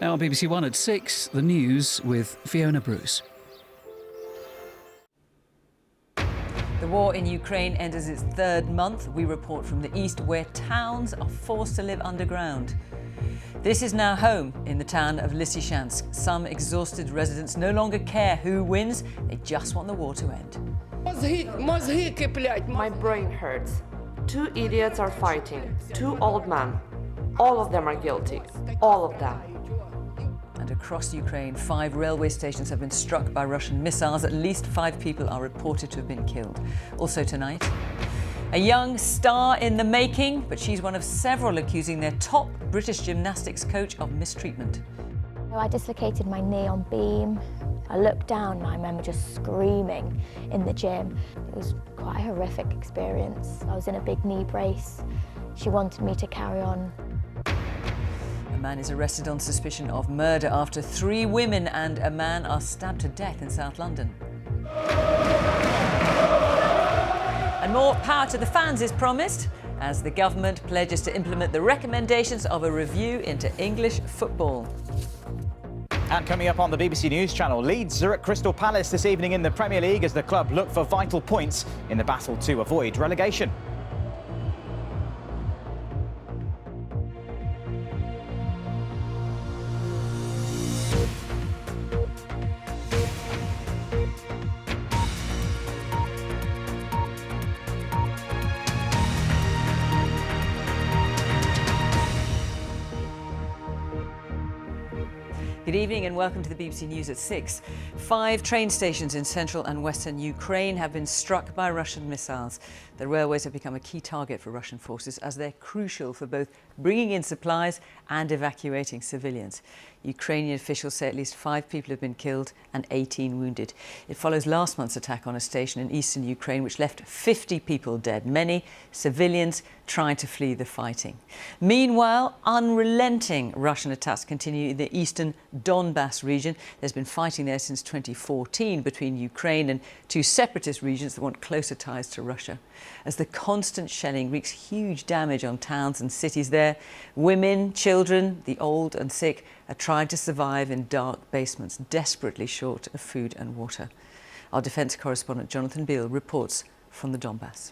Now on BBC One at 6, the news with Fiona Bruce. The war in Ukraine enters its third month. We report from the east where towns are forced to live underground. This is now home in the town of Lysychansk. Some exhausted residents no longer care who wins. They just want the war to end. My brain hurts. 2 idiots are fighting. 2 old men. All of them are guilty. All of them. And across Ukraine, 5 railway stations have been struck by Russian missiles. At least 5 people are reported to have been killed. Also tonight, a young star in the making, but she's one of several accusing their top British gymnastics coach of mistreatment. I dislocated my knee on beam. I looked down and I remember just screaming in the gym. It was quite a horrific experience. I was in a big knee brace. She wanted me to carry on. A man is arrested on suspicion of murder after 3 women and a man are stabbed to death in South London. And more power to the fans is promised as the government pledges to implement the recommendations of a review into English football. And coming up on the BBC News Channel, Leeds are at Crystal Palace this evening in the Premier League as the club look for vital points in the battle to avoid relegation. Good evening and welcome to the BBC News at 6. 5 train stations in central and western Ukraine have been struck by Russian missiles. The railways have become a key target for Russian forces as they're crucial for both bringing in supplies and evacuating civilians. Ukrainian officials say at least 5 people have been killed and 18 wounded. It follows last month's attack on a station in eastern Ukraine which left 50 people dead, many civilians trying to flee the fighting. Meanwhile, unrelenting Russian attacks continue in the eastern Donbas region. There's been fighting there since 2014 between Ukraine and 2 separatist regions that want closer ties to Russia. As the constant shelling wreaks huge damage on towns and cities there, women, children, the old and sick are trying to survive in dark basements, desperately short of food and water. Our defence correspondent Jonathan Beale reports from the Donbas.